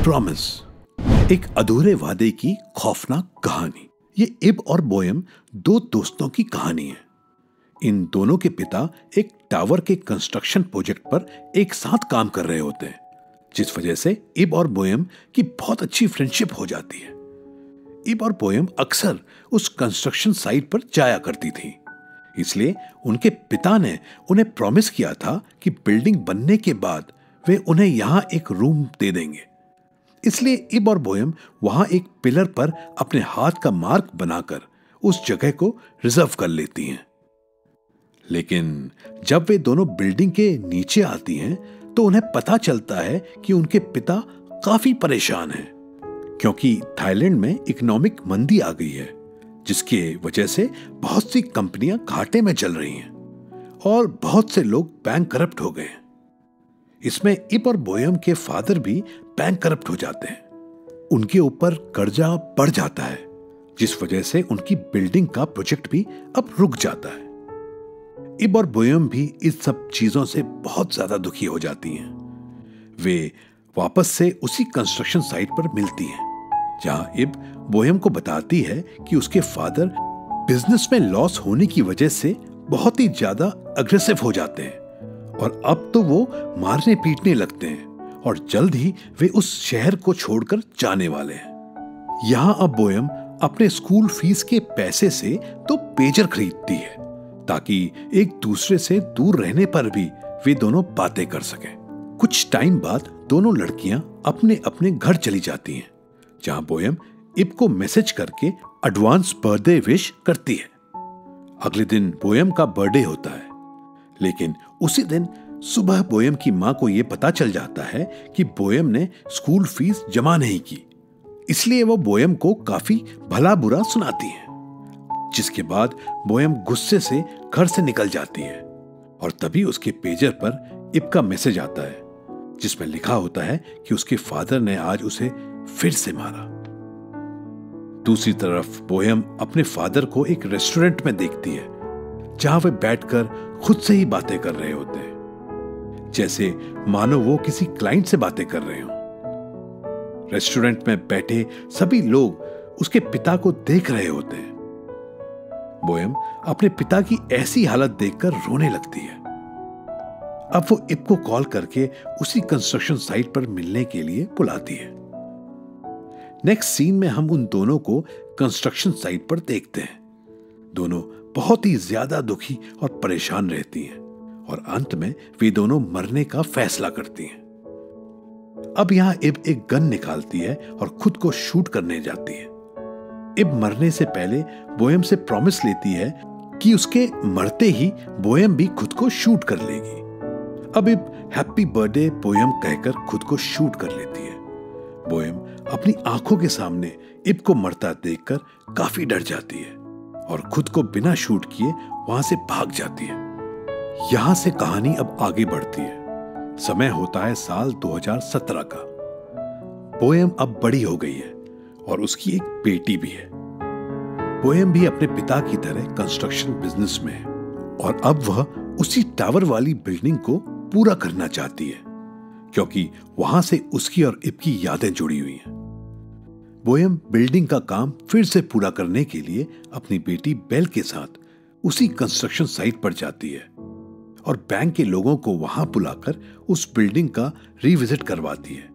Promise, एक अधूरे वादे की खौफनाक कहानी। ये इब और बोयम दो दोस्तों की कहानी है। इन दोनों के पिता एक टावर के कंस्ट्रक्शन प्रोजेक्ट पर एक साथ काम कर रहे होते हैं, जिस वजह से इब और बोयम की बहुत अच्छी फ्रेंडशिप हो जाती है। इब और बोयम अक्सर उस कंस्ट्रक्शन साइट पर जाया करती थी, इसलिए उनके पिता ने उन्हें प्रॉमिस किया था कि बिल्डिंग बनने के बाद वे उन्हें यहां एक रूम दे देंगे। इसलिए इब और बोयम वहां एक पिलर पर अपने हाथ का मार्क बनाकर उस जगह को रिजर्व कर लेती हैं। लेकिन जब वे दोनों बिल्डिंग के नीचे आती हैं तो उन्हें पता चलता है कि उनके पिता काफी परेशान हैं, क्योंकि थाईलैंड में इकोनॉमिक मंदी आ गई है, जिसके वजह से बहुत सी कंपनियां घाटे में चल रही हैं और बहुत से लोग बैंक करप्ट हो गए हैं। इसमें इब और बोयम के फादर भी बैंक करप्ट हो जाते हैं। उनके ऊपर कर्जा बढ़ जाता है, जिस वजह से उनकी बिल्डिंग का प्रोजेक्ट भी अब रुक जाता है। इब और बोयम भी इस सब चीजों से बहुत ज्यादा दुखी हो जाती हैं। वे वापस से उसी कंस्ट्रक्शन साइट पर मिलती हैं, जहां इब बोयम को बताती है कि उसके फादर बिजनेस में लॉस होने की वजह से बहुत ही ज्यादा अग्रेसिव हो जाते हैं और अब तो वो मारने पीटने लगते हैं और जल्द ही वे उस शहर को छोड़कर जाने वाले हैं। यहां अब बोयम अपने स्कूल फीस के पैसे से तो पेजर खरीदती है, ताकि एक दूसरे से दूर रहने पर भी वे दोनों बातें कर सकें। कुछ टाइम बाद दोनों लड़कियां अपने अपने घर चली जाती हैं, जहां बोयम इब को मैसेज करके एडवांस बर्थडे विश करती है। अगले दिन बोयम का बर्थडे होता है, लेकिन उसी दिन सुबह बोयम की मां को यह पता चल जाता है कि बोयम ने स्कूल फीस जमा नहीं की, इसलिए वो बोयम को काफी भला बुरा सुनाती है। जिसके बाद बोयम गुस्से से घर से निकल जाती है और तभी उसके पेजर पर इब का मैसेज आता है, जिसमें लिखा होता है कि उसके फादर ने आज उसे फिर से मारा। दूसरी तरफ बोयम अपने फादर को एक रेस्टोरेंट में देखती है, जहां वे बैठकर खुद से ही बातें कर रहे होते हैं, जैसे मानो वो किसी क्लाइंट से बातें कर रहे हों। रेस्टोरेंट में बैठे सभी लोग उसके पिता को देख रहे होते हैं। बोयम अपने पिता की ऐसी हालत देखकर रोने लगती है। अब वो इब को कॉल करके उसी कंस्ट्रक्शन साइट पर मिलने के लिए बुलाती है। नेक्स्ट सीन में हम उन दोनों को कंस्ट्रक्शन साइट पर देखते हैं। दोनों बहुत ही ज्यादा दुखी और परेशान रहती हैं और अंत में वे दोनों मरने का फैसला करती हैं। अब यहां इब एक गन निकालती है और खुद को शूट करने जाती है। इब मरने से पहले बोयम से प्रॉमिस लेती है कि उसके मरते ही बोयम भी खुद को शूट कर लेगी। अब इब हैप्पी बर्थडे बोयम कहकर खुद को शूट कर लेती है। बोयम अपनी आंखों के सामने इब को मरता देखकर काफी डर जाती है और खुद को बिना शूट किए वहां से भाग जाती है। यहां से कहानी अब आगे बढ़ती है। समय होता है साल 2017 का। बोयम अब बड़ी हो गई है और उसकी एक बेटी भी है। बोयम भी अपने पिता की तरह कंस्ट्रक्शन बिजनेस में है और अब वह उसी टावर वाली बिल्डिंग को पूरा करना चाहती है, क्योंकि वहां से उसकी और इब की यादें जुड़ी हुई हैं। बोयम बिल्डिंग का काम फिर से पूरा करने के लिए अपनी बेटी बेल के साथ उसी कंस्ट्रक्शन साइट पर जाती है और बैंक के लोगों को वहां बुलाकर उस बिल्डिंग का रिविजिट करवाती है,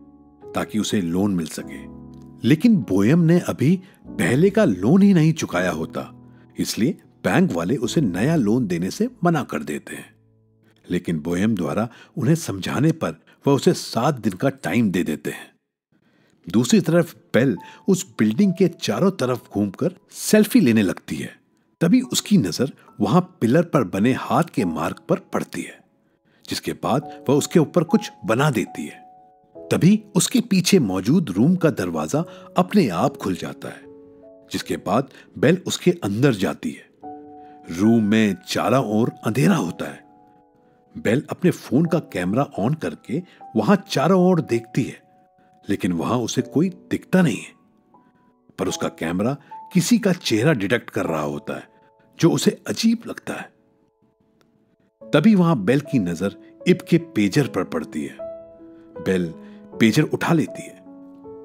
ताकि उसे लोन मिल सके। लेकिन बोयम ने अभी पहले का लोन ही नहीं चुकाया होता, इसलिए बैंक वाले उसे नया लोन देने से मना कर देते हैं। लेकिन बोयम द्वारा उन्हें समझाने पर वह उसे 7 दिन का टाइम दे देते हैं। दूसरी तरफ बेल उस बिल्डिंग के चारों तरफ घूमकर सेल्फी लेने लगती है। तभी उसकी नजर वहां पिलर पर बने हाथ के मार्क पर पड़ती है, जिसके बाद वह उसके ऊपर कुछ बना देती है। तभी उसके पीछे मौजूद रूम का दरवाजा अपने आप खुल जाता है, जिसके बाद बेल उसके अंदर जाती है। रूम में चारों ओर अंधेरा होता है। बेल अपने फोन का कैमरा ऑन करके वहां चारों ओर देखती है, लेकिन वहां उसे कोई दिखता नहीं है, पर उसका कैमरा किसी का चेहरा डिटेक्ट कर रहा होता है, जो उसे अजीब लगता है। तभी वहां बेल की नजर इब के पेजर पर पड़ती है। बेल पेजर उठा लेती है,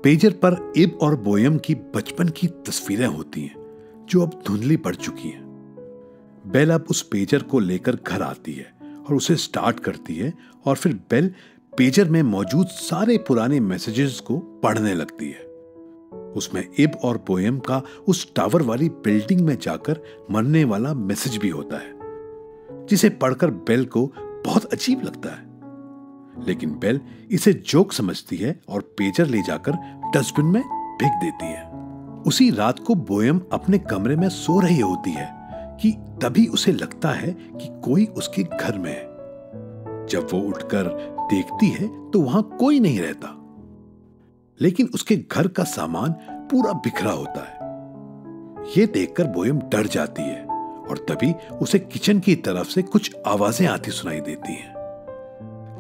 पेजर पर इब और बोयम की बचपन की तस्वीरें होती हैं जो अब धुंधली पड़ चुकी हैं। बेल अब उस पेजर को लेकर घर आती है और उसे स्टार्ट करती है और फिर बेल पेजर में मौजूद सारे पुराने मैसेजेस को पढ़ने लगती है। उसमें इब और बोयम का उस टावर वाली बिल्डिंग में जाकर मरने वाला मैसेज भी होता है, जिसे पढ़कर बेल को बहुत अजीब लगता है। लेकिन बेल इसे जोक समझती है और पेजर ले जाकर डस्टबिन में फेंक देती है। उसी रात को बोयम अपने कमरे में सो रही होती है कि तभी उसे लगता है कि कोई उसके घर में है। जब वो उठकर देखती है तो वहां कोई नहीं रहता, लेकिन उसके घर का सामान पूरा बिखरा होता है। ये देखकर बोयम डर जाती है और तभी उसे किचन की तरफ से कुछ आवाजें आती सुनाई देती हैं।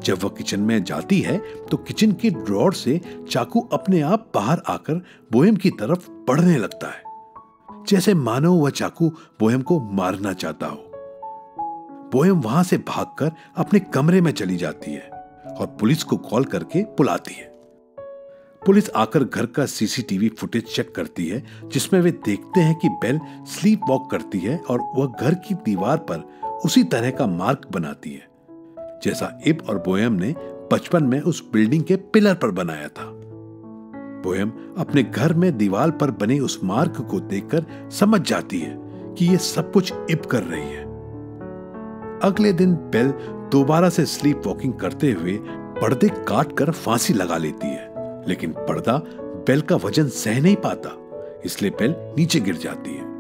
जब वह किचन में जाती है तो किचन के ड्रॉर से चाकू अपने आप बाहर आकर बोयम की तरफ बढ़ने लगता है, जैसे मानो वह चाकू बोयम को मारना चाहता हो। बोयम वहां से भागकर अपने कमरे में चली जाती है और पुलिस को कॉल करके बुलाती है। पुलिस आकर घर का सीसीटीवी फुटेज चेक करती है, जिसमें वे देखते हैं कि बेल स्लीप वॉक करती है और वह घर की दीवार पर उसी तरह का मार्क बनाती है जैसा इब और बोयम ने बचपन में उस बिल्डिंग के पिलर पर बनाया था। बोयम अपने घर में दीवार पर बने उस मार्क को देखकर समझ जाती है कि यह सब कुछ इब कर रही है। अगले दिन बेल दोबारा से स्लीप वॉकिंग करते हुए पर्दे काट कर फांसी लगा लेती है, लेकिन पर्दा बेल का वजन सह नहीं पाता, इसलिए बेल नीचे गिर जाती है।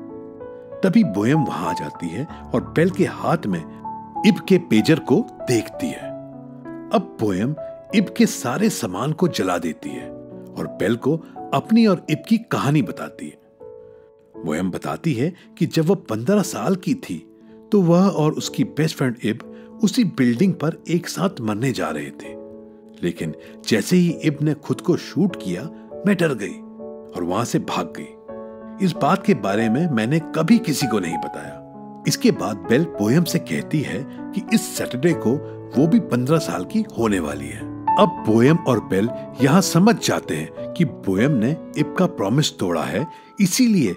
तभी बोयम वहां आ जाती है और बेल के हाथ में इब के पेजर को देखती है। अब बोयम इब के सारे सामान को जला देती है और बेल को अपनी और इब की कहानी बताती है। बोयम बताती है कि जब वह 15 साल की थी तो वह और उसकी बेस्ट फ्रेंड इब उसी बिल्डिंग पर एक साथ मरने जा रहे थे, लेकिन जैसे ही इब ने खुद को शूट किया मैं डर गई और वहां से भाग गई। इस बात के बारे में मैंने कभी किसी को नहीं बताया। इसके बाद बेल बोयम से कहती है कि इस सैटरडे को वो भी 15 साल की होने वाली है। अब बोयम और बेल यहाँ समझ जाते हैं कि बोयम ने इब का प्रॉमिस तोड़ा है, इसीलिए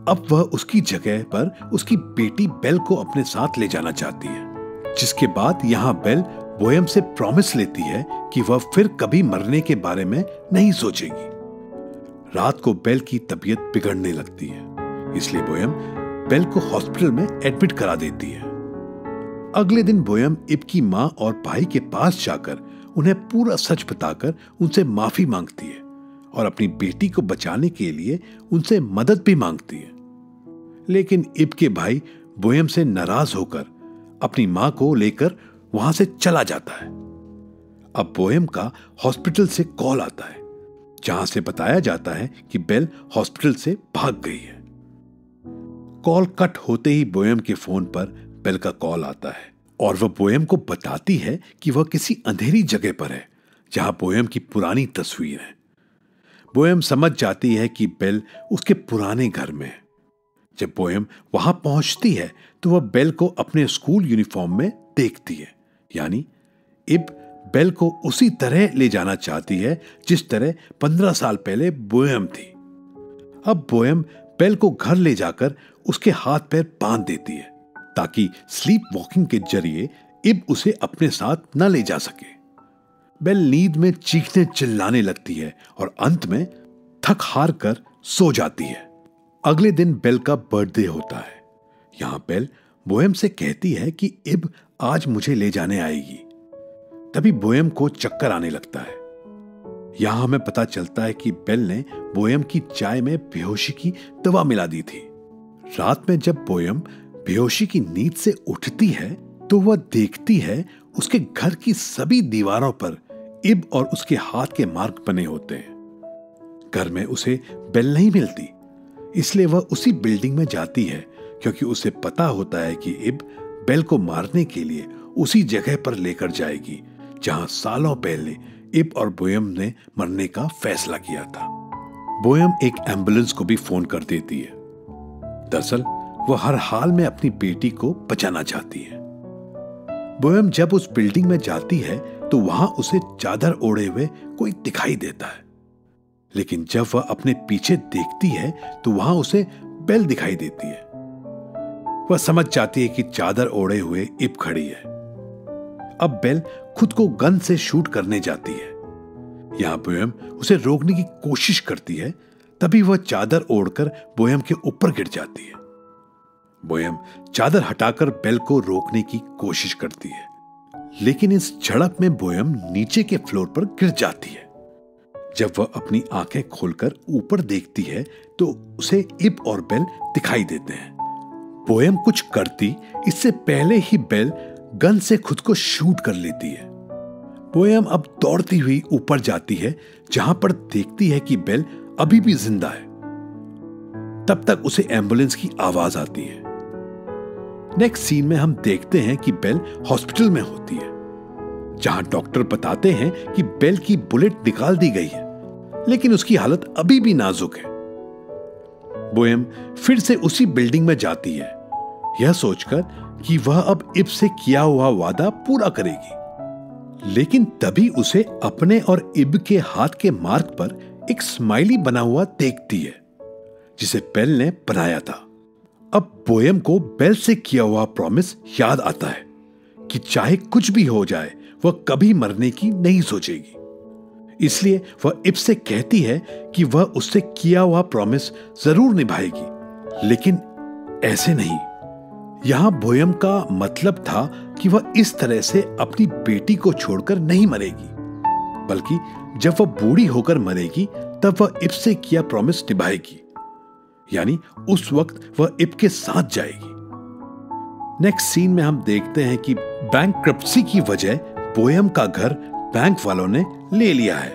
अब वह उसकी जगह पर उसकी बेटी बेल को अपने साथ ले जाना चाहती है। जिसके बाद यहाँ बेल बोयम से प्रॉमिस लेती है कि वह फिर कभी मरने के बारे में नहीं सोचेगी। रात को बेल की तबीयत बिगड़ने लगती है, इसलिए बोयम बेल को हॉस्पिटल में एडमिट करा देती है। अगले दिन बोयम इब की माँ और भाई के पास जाकर उन्हें पूरा सच बताकर उनसे माफी मांगती है और अपनी बेटी को बचाने के लिए उनसे मदद भी मांगती है। लेकिन इब के भाई बोयम से नाराज होकर अपनी माँ को लेकर वहां से चला जाता है। अब बोयम का हॉस्पिटल से कॉल आता है, जहां से बताया जाता है कि बेल हॉस्पिटल से भाग गई है। कॉल कट होते ही बोयम के फोन पर बेल का कॉल आता है और वह बोयम को बताती है कि वह किसी अंधेरी जगह पर है जहां बोयम की पुरानी तस्वीर है। बोयम समझ जाती है कि बेल उसके पुराने घर में है। जब बोयम वहां पहुंचती है तो वह बेल को अपने स्कूल यूनिफॉर्म में देखती है, यानी इब बेल को उसी तरह ले जाना चाहती है जिस तरह 15 साल पहले बोयम थी। अब बोयम बेल को घर ले जाकर उसके हाथ पैर बांध देती है ताकि स्लीप वॉकिंग के जरिए इब उसे अपने साथ न ले जा सके। बेल नींद में चीखने चिल्लाने लगती है और अंत में थक हार कर सो जाती है। अगले दिन बेल का बर्थडे होता है। यहां बेल बोयम से कहती है कि इब आज मुझे ले जाने आएगी। तभी बोयम को चक्कर आने लगता है। यहां हमें पता चलता है कि बेल ने बोयम की चाय में बेहोशी की दवा मिला दी थी। रात में जब बोयम बेहोशी की नींद से उठती है तो वह देखती है उसके घर की सभी दीवारों पर इब और उसके हाथ के मार्क बने होते हैं। घर में उसे बेल नहीं मिलती, इसलिए वह उसी बिल्डिंग में जाती है क्योंकि उसे पता होता है कि इब बेल को मारने के लिए उसी जगह पर लेकर जाएगी जहां सालों पहले इब और बोयम ने मरने का फैसला किया था। बोयम एक एम्बुलेंस को भी फोन कर देती है। दरअसल वह हर हाल में अपनी बेटी को बचाना चाहती है। बोयम जब उस बिल्डिंग में जाती है तो वहां उसे चादर ओढ़े हुए कोई दिखाई देता है। लेकिन जब वह अपने पीछे देखती है तो वहां उसे बेल दिखाई देती है। वह समझ जाती है कि चादर ओढ़े हुए इब खड़ी है। अब बेल खुद को गन से शूट करने जाती है। यहां बोयम उसे रोकने की कोशिश करती है, तभी वह चादर ओढ़कर बोयम के ऊपर गिर जाती है। बोयम चादर हटाकर बेल को रोकने की कोशिश करती है, लेकिन इस झड़प में बोयम नीचे के फ्लोर पर गिर जाती है। जब वह अपनी आंखें खोलकर ऊपर देखती है तो उसे इब और बेल दिखाई देते हैं। बोयम कुछ करती इससे पहले ही बेल गन से खुद को शूट कर लेती है। बोयम अब दौड़ती हुई ऊपर जाती है, जहां पर देखती है कि बेल अभी भी जिंदा है। तब तक उसे एम्बुलेंस की आवाज आती है। नेक्स्ट सीन में हम देखते हैं कि बेल हॉस्पिटल में होती है, जहां डॉक्टर बताते हैं कि बेल की बुलेट निकाल दी गई है, लेकिन उसकी हालत अभी भी नाजुक है। बोयम फिर से उसी बिल्डिंग में जाती है, यह सोचकर कि वह अब इब से किया हुआ वादा पूरा करेगी। लेकिन तभी उसे अपने और इब के हाथ के मार्क पर एक स्माइली बना हुआ देखती है, जिसे बेल ने बनाया था। अब बोयम को बेल से किया हुआ प्रॉमिस याद आता है कि चाहे कुछ भी हो जाए वह कभी मरने की नहीं सोचेगी। इसलिए वह इब से कहती है कि वह उससे किया हुआ प्रॉमिस जरूर निभाएगी, लेकिन ऐसे नहीं। यहां बोयम का मतलब था कि वह इस तरह से अपनी बेटी को छोड़कर नहीं मरेगी, बल्कि जब वह बूढ़ी होकर मरेगी तब वह इब से किया प्रॉमिस निभाएगी, यानी उस वक्त वह इब के साथ जाएगी। नेक्स्ट सीन में हम देखते हैं कि बैंकक्रप्सी की वजह बोयम का घर बैंक वालों ने ले लिया है,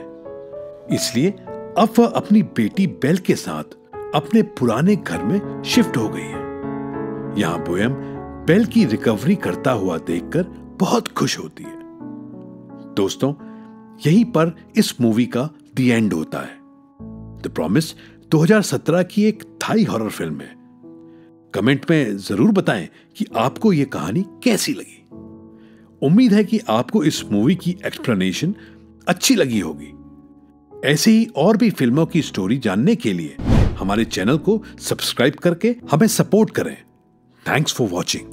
इसलिए अब वह अपनी बेटी बेल के साथ अपने पुराने घर में शिफ्ट हो गई है। यहां बोयम बेल की रिकवरी करता हुआ देखकर बहुत खुश होती है। दोस्तों, यहीं पर इस मूवी का द एंड होता है। द प्रॉमिस 2017 की एक थाई हॉरर फिल्म है। कमेंट में जरूर बताएं कि आपको यह कहानी कैसी लगी। उम्मीद है कि आपको इस मूवी की एक्सप्लेनेशन अच्छी लगी होगी। ऐसे ही और भी फिल्मों की स्टोरी जानने के लिए हमारे चैनल को सब्सक्राइब करके हमें सपोर्ट करें। Thanks for watching.